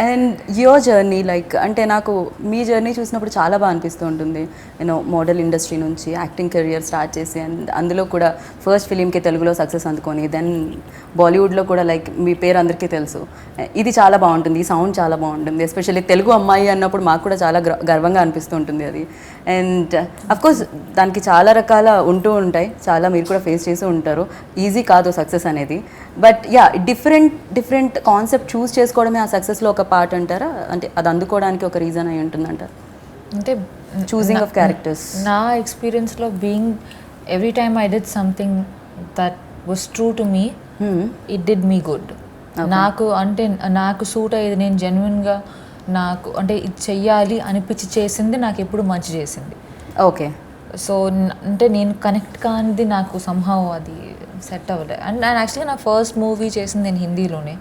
And your journey like అంటే నాకు మీ journey చూసినప్పుడు చాలా బాగా అనిపిస్తూ ఉంటుంది. యూనో మోడల్ ఇండస్ట్రీ నుంచి యాక్టింగ్ కెరియర్ స్టార్ట్ చేసి అండ్ అందులో కూడా ఫస్ట్ ఫిలింకి తెలుగులో సక్సెస్ అందుకొని దెన్ బాలీవుడ్లో కూడా లైక్ మీ పేరు అందరికీ తెలుసు. ఇది చాలా బాగుంటుంది, ఈ సౌండ్ చాలా బాగుంటుంది, ఎస్పెషల్లీ తెలుగు అమ్మాయి అన్నప్పుడు మాకు కూడా చాలా గర్వంగా అనిపిస్తూ ఉంటుంది అది. అండ్ అఫ్కోర్స్ దానికి చాలా రకాల ఉంటూ ఉంటాయి, చాలా మీరు కూడా ఫేస్ చేసి ఉంటారు. ఈజీ కాదు సక్సెస్ అనేది. బట్ యా డిఫరెంట్ కాన్సెప్ట్ చూస్ చేసుకోవడమే ఆ సక్సెస్లో ఒక పార్ట్ అంటారా? అంటే అది అందుకోవడానికి ఒక రీజన్ అయి ఉంటుందంటారు? అంటే చూసింగ్ ఆఫ్ క్యారెక్టర్స్. నా ఎక్స్పీరియన్స్లో being every time I did something that was true to me, it did me good. నాకు అంటే నాకు సూట్ అయ్యేది, నేను జెన్యున్గా నాకు అంటే ఇది చెయ్యాలి అనిపించి చేసింది నాకు ఎప్పుడు మంచి చేసింది. ఓకే. సో అంటే నేను కనెక్ట్ కానిది నాకు సంహవ్ అది సెట్ అవ్వలేదు. అండ్ యాక్చువల్గా నా ఫస్ట్ మూవీ చేసింది నేను హిందీలోనే.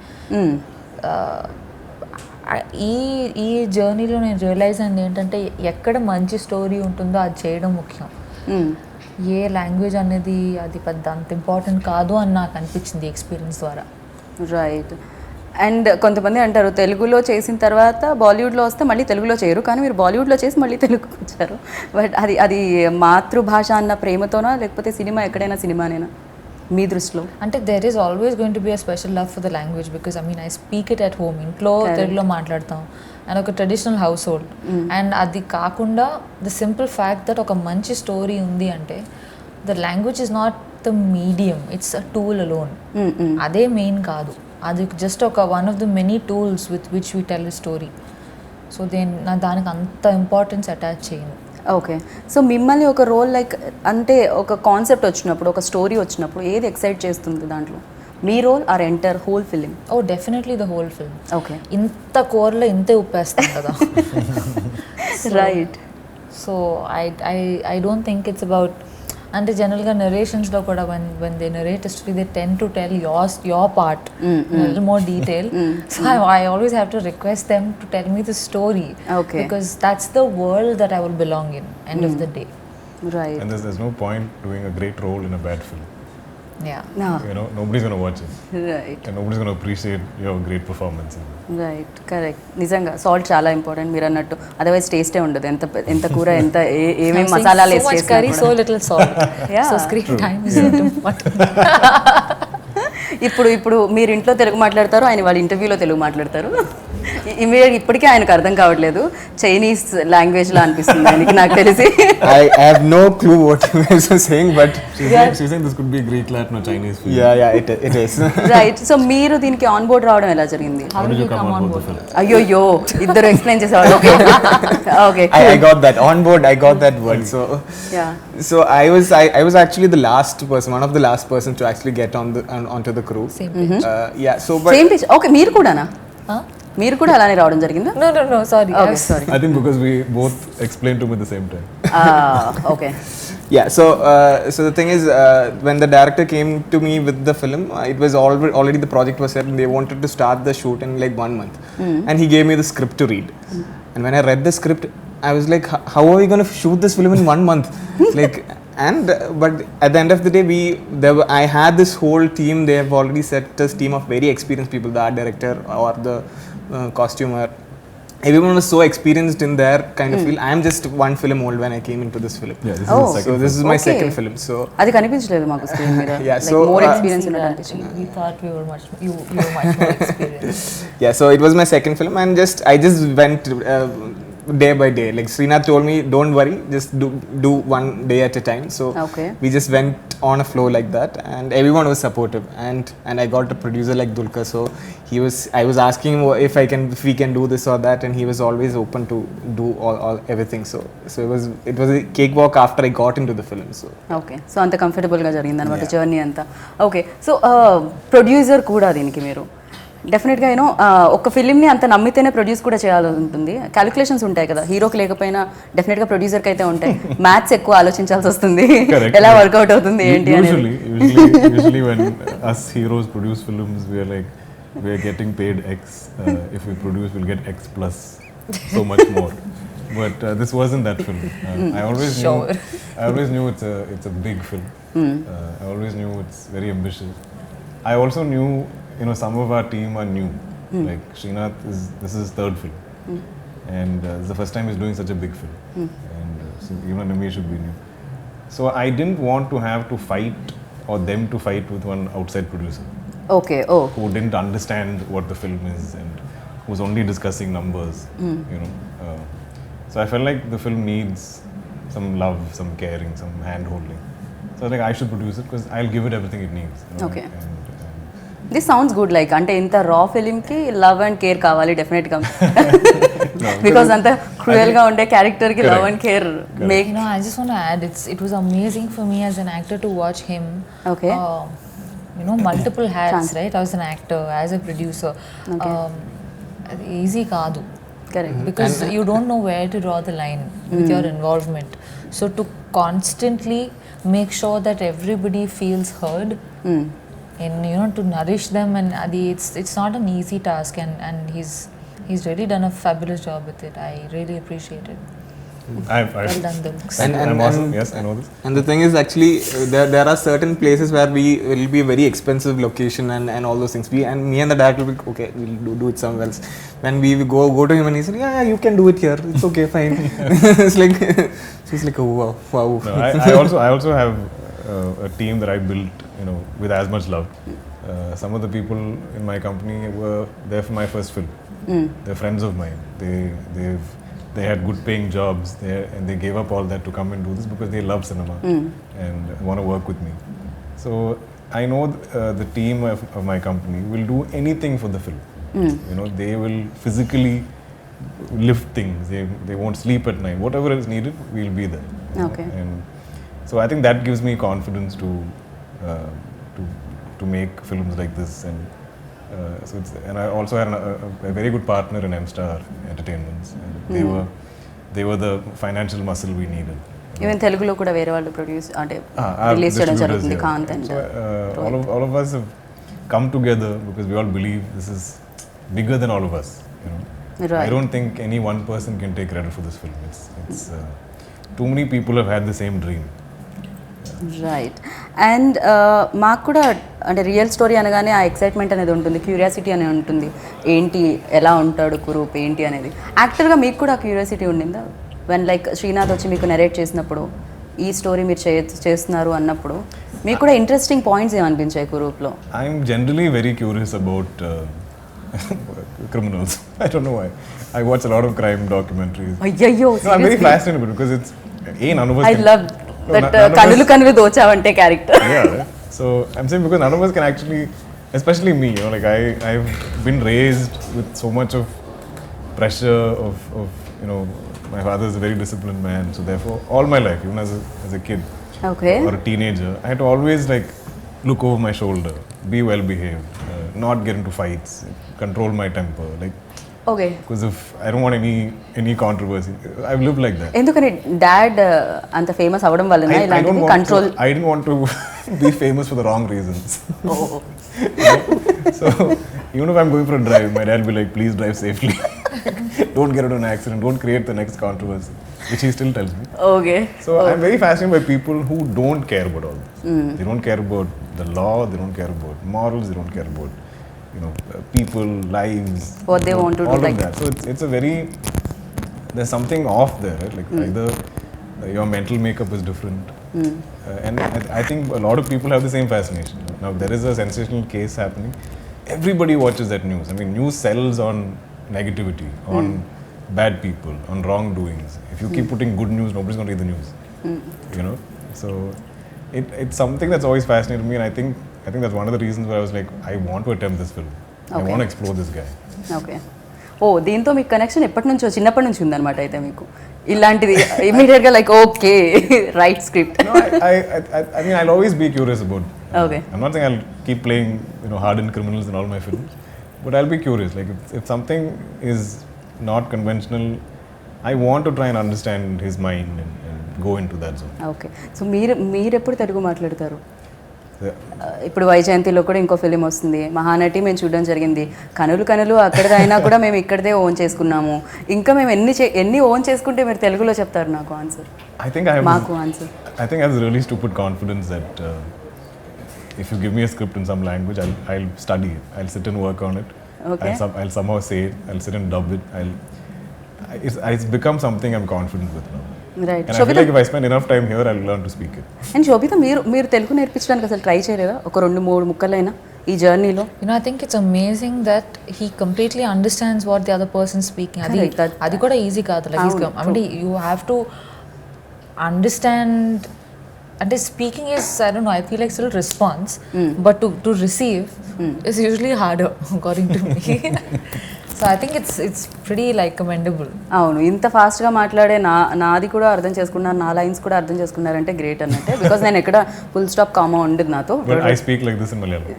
ఈ జర్నీలో నేను రియలైజ్ అయింది ఏంటంటే ఎక్కడ మంచి స్టోరీ ఉంటుందో అది చేయడం ముఖ్యం. ఏ లాంగ్వేజ్ అనేది అది పెద్ద అంత ఇంపార్టెంట్ కాదు అని నాకు అనిపించింది ఎక్స్పీరియన్స్ ద్వారా. రైట్. అండ్ కొంతమంది అంటారు తెలుగులో చేసిన తర్వాత బాలీవుడ్లో వస్తే మళ్ళీ తెలుగులో చేయరు, కానీ మీరు బాలీవుడ్లో చేసి మళ్ళీ తెలుగుకి వచ్చారు. బట్ అది మాతృభాష అన్న ప్రేమతోనా లేకపోతే సినిమా ఎక్కడైనా సినిమానేనా మీ దృష్టిలో? అంటే there is always going to be a special love for the language because I speak it at home. ఇంట్లో తెలుగులో మాట్లాడతాం అండ్ ఒక ట్రెడిషనల్ హౌస్ హోల్డ్. అండ్ అది కాకుండా ద సింపుల్ ఫ్యాక్ట్ దట్ ఒక మంచి స్టోరీ ఉంది అంటే the language is not the medium, it's a tool alone. అదే మెయిన్ కాదు, అది జస్ట్ ఒక one of the many tools with which we tell a story. So దానికి అంత ఇంపార్టెన్స్ అటాచ్ చేయను. ఓకే. సో మిమ్మల్ని ఒక రోల్ లైక్ అంటే ఒక కాన్సెప్ట్ వచ్చినప్పుడు, ఒక స్టోరీ వచ్చినప్పుడు ఏది ఎక్సైట్ చేస్తుంది దాంట్లో? మీ role or entire whole film? Oh definitely the whole film. Okay. ఇంత కూరలో ఇంతే ఉప్పేస్తాం కదా. Right. So I don't think it's about, అంటే జనరల్గా నరేషన్స్లో కూడా when they narrate a story they tend to tell your part in a little more detail. So I always have to request them to tell me the story. Okay. Because that's the world that I will belong in end of the day. Right. And there's no point doing a great role in a bad film. Yeah. No. You know, nobody's going to watch it. Right. And nobody's going to appreciate your great performance. Right, correct. నిజంగా salt చాలా important మీరు అన్నట్టు, otherwise టేస్టే ఉండదు. ఎంత కూర ఎంత ఏమేమి మసాలాలు వేసి చేసినా curry, so little salt. Yeah. So screen time is not important. ఇప్పుడు మీరు ఇంట్లో తెలుగు మాట్లాడతారు, ఆయన వాళ్ళ ఇంటర్వ్యూలో తెలుగు మాట్లాడతారు. ఇప్పటికీ ఆయనకు అర్థం కావట్లేదు, చైనీస్ లాంగ్వేజ్ లా అనిపిస్తుంది ఆయనకి, నాకు తెలిసి. I have no clue what you guys are saying, but She's saying this could be Greek, Latin or Chinese film. yeah, it is. Right. So మీరు దీనికి ఆన్ బోర్డ్ రావడం ఎలా జరిగింది? How did you come on board? అయ్యో ఇద్దరు explain చేసేవాళ్ళు. Okay. Okay. I got that on board. I got that word. Yeah. So I was actually the last person, one of the last person to actually get onto the crew. Same pitch. Yeah. So but same pitch. Okay. మీరు కూడానా? మీరు కూడా అలానే రావడం జరిగిందా? No, sorry. Okay, sorry. I think because we both explained to me at the same time. Okay. yeah, so the thing is, when the director came to me with the film, it was already the project was set and they wanted to start the shoot in like 1 month. And he gave me the script to read. And when I read the script, I was like, how are we going to shoot this film in 1 month? Like, but at the end of the day, I had this whole team. They have already set this team of very experienced people, the art director or the costumer. Everyone was so experienced in their kind of field. I am just one film old when I came into this film. Yeah, this is the second. So this is my Okay. second film. So అది కనిపించలేదు మాకు screen మీద. Yeah, Like so, more uh, experience See ఉన్నట్టు that. అనిపించింది. We thought you were much more experienced. yeah, so it was my second film, and I just went day by day. Like Srinath told me, don't worry, just do one day at a time. So Okay. we just went on a flow like that, and everyone was supportive. And I got a producer like Dulkar, so I was asking him if we can do this or that, and he was always open to do all everything. So it was a cakewalk after I got into the film. So okay. So అంత కంఫర్టబుల్గా జరిగింది అనమాట journey అంతా. Okay. So producer కూడా దీనికి మీరు డెఫినెట్గా you know ఒక ఫిలింని అంత నమ్మితేనే ప్రొడ్యూస్ కూడా చేయాల్సి ఉంటుంది. క్యాలిక్యులేషన్స్ ఉంటాయి కదా, హీరోకి లేకపోయినా డెఫినెట్గా ప్రొడ్యూసర్కి అయితే ఉంటాయి. మ్యాథ్స్ ఎక్కువ ఆలోచించాల్సి వస్తుంది, ఎలా వర్కౌట్ అవుతుంది ఏంటి అనేది. Usually when us heroes produce films, we are getting paid X. If we produce, we'll get X plus so much more. But this wasn't that film. I always knew it's a big film. I always knew it's very ambitious. I also knew, some of our team are new. Like Srinath this is his third film, and it's the first time he's doing such a big film, and so even Ramesh should be new. So I didn't want to have to fight or them to fight with one outside producer okay oh who didn't understand what the film is and who's only discussing numbers, you know. So I felt like the film needs some love, some caring, some hand holding. So I was like, I should produce it because I'll give it everything it needs. You know, Okay. And this sounds good like అంటే ఇంత రా ఫిలింకి love and care కావాలి డెఫినెట్గా because అంత క్రూయల్గా ఉండే క్యారెక్టర్కి love and care make I just want to add, it was amazing for me as an actor to watch him. Okay. Multiple hats, right? I was an actor, as a producer. Okay. Easy kaadu. Correct Because you don't know where to draw the line with your involvement. So to constantly make sure that everybody feels heard, and to nourish them, and it's not an easy task, and he's really done a fabulous job with it. I really appreciate it. I've Well done, Dulks. I'm awesome. Yes, I know this. And the thing is, actually, there are certain places where we will be a very expensive location and all those things. And me and the director will be, okay, we'll do it somewhere else. When we go to him and he said, yeah, you can do it here. It's okay, fine. It's like, oh, wow. No, I also have a team that I built, with as much love. Some of the people in my company were there for my first film. They're friends of mine. They had good paying jobs there, and they gave up all that to come and do this because they love cinema and want to work with me. So I know the team of my company will do anything for the film. They will physically lift things. They won't sleep at night. Whatever is needed, we'll be there. Okay. And so I think that gives me confidence to make films like this. And and I also had a very good partner in M-Star Entertainments. And they were the financial muscle we needed. Even తెలుగులో కూడా వేరే వాళ్ళు produce అంటే Our release చేయడం distributors, జరుగుతుంది yeah. కాంత్ and So, all of us have come together because we all believe this is bigger than all of us. Right. I don't think any one person can take credit for this film. It's too many people have had the same dream. Right and మాకు కూడా అంటే real story అనగానే ఆ excitement అనేది ఉంటుంది, curiosity అనేది ఉంటుంది, ఏంటి ఎలా ఉంటాడు కురూప్ ఏంటి అనేది. యాక్టర్గా మీకు కూడా క్యూరియాసిటీ ఉండిందా వెన్ లైక్ శ్రీనాథ్ వచ్చి మీకు నెరేట్ చేసినప్పుడు ఈ స్టోరీ మీరు చేస్తున్నారు అన్నప్పుడు మీకు కూడా ఇంట్రెస్టింగ్ పాయింట్స్ ఏమనిపించాయి కురూప్లో? I'm generally very curious about criminals. I don't know why. I watch a lot of crime documentaries. అయ్యయ్యో No, I'm very fascinated because it's none of us I can- love No, that none of కనులు us- కనులు దోచావంటే character. Yeah. So I'm saying because none of us can actually, especially me, like I've been raised with so much of pressure of my father is a very disciplined man, so therefore all my life, even as a kid okay or a teenager, I had to always like look over my shoulder, be well behaved, not get into fights, control my temper, like okay because if I don't want any controversy, I've lived like that. ఎందుకని dad అంత famous అవ్వడం వలన I don't ఇలాంటివి want control? I didn't want to be famous for the wrong reasons. So even if I'm going for a drive, my dad will be like, please drive safely. Don't get into an accident. Don't create the next controversy, which he still tells me. Okay So I'm very fascinated by people who don't care about all this. They don't care about the law. They don't care about morals. They don't care about people, lives. What they want to do, all like- of that. So it's a very, there's something off there, right? Like either your mental makeup is different. And I think a lot of people have the same fascination. Now there is a sensational case happening. Everybody watches that news. I mean, news sells on negativity, on bad people, on wrongdoings. If you keep putting good news, nobody's going to read the news. So it's something that's always fascinated me, and I think that's one of the reasons why I was like, I want to attempt this film. I Okay. want to explore this guy. Okay oh దీంతో మీకు connection ఎప్పటి నుంచో చిన్నప్పటి నుంచి ఉందన్నమాట అయితే మీకు ఇలాంటిది ఇమీడియట్గా like okay right script. No, I mean, I'll always be curious about. Okay. I'm not saying I'll keep playing, hardened criminals in all my films, but I'll be curious. Like if something is not conventional, I want to try and understand his mind and go into that zone. Okay so మీరు ఎప్పుడు తెలుగు మాట్లాడతారు? Yeah. ఇప్పుడు వైజయంతిలో కూడా ఇంకో film వస్తుంది, మహానటి మేము చూడడం జరిగింది. కనులు అక్కడదే అయినా కూడా మేము ఇక్కడదే ఓన్ చేసుకున్నాము. ఇంకా మేము ఎన్ని ఓన్ చేసుకుంటే మీరు తెలుగులో చెప్తారు నాకు answer? I think I have. మాకు answer I think I have this really stupid confidence that if you give me a script in some language, I'll study it. I'll sit and work on it, Okay. I'll somehow say it. I'll sit and dub it. It's become something I'm confident with now. Right And I feel like if I spend enough time here, I'll learn to speak it. And Sobhita మీరు తెలుగు నేర్పించడానికి అసలు try చేయలేదా ఒక 2-3 ముక్కలైనా ఈ జర్నీలో? I think it's amazing that he completely understands what the other person is speaking. అది కూడా easy కాదు. Like he's I mean, you have to understand. And speaking is, I don't know, I feel like still response, but to receive is usually harder, according to me. So I think it's pretty like commendable. అవును, ఇంత ఫాస్ట్గా మాట్లాడే నాది కూడా అర్థం చేసుకున్నారు, నా lines కూడా అర్థం చేసుకున్నారంటే గ్రేట్ అన్నట్టే. బికాస్ నేను ఎక్కడ ఫుల్ స్టాప్ కామా ఉండదు నాతో. But I speak like this in Malayalam.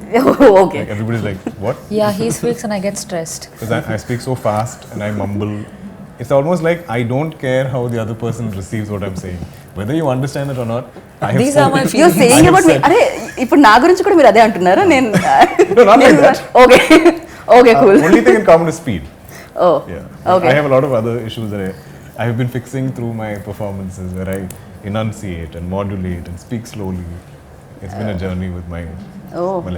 Okay. Like everybody's like, what? Yeah, he speaks and I get stressed. Because I speak so fast and I mumble. It's almost like I don't care how the other person receives what I'm saying. Whether you understand it or not, I have These are my You're saying about me. అరే ఇప్పుడు నా గురించి కూడా మీరు అదే అంటున్నారా? నేను No, not like that. Okay okay cool. Only thing in common is speed. Oh Yeah. Okay. I have a lot of other issues that I have been fixing through my performances where I enunciate and modulate and speak slowly. It's been a journey with my Oh. Malayalam.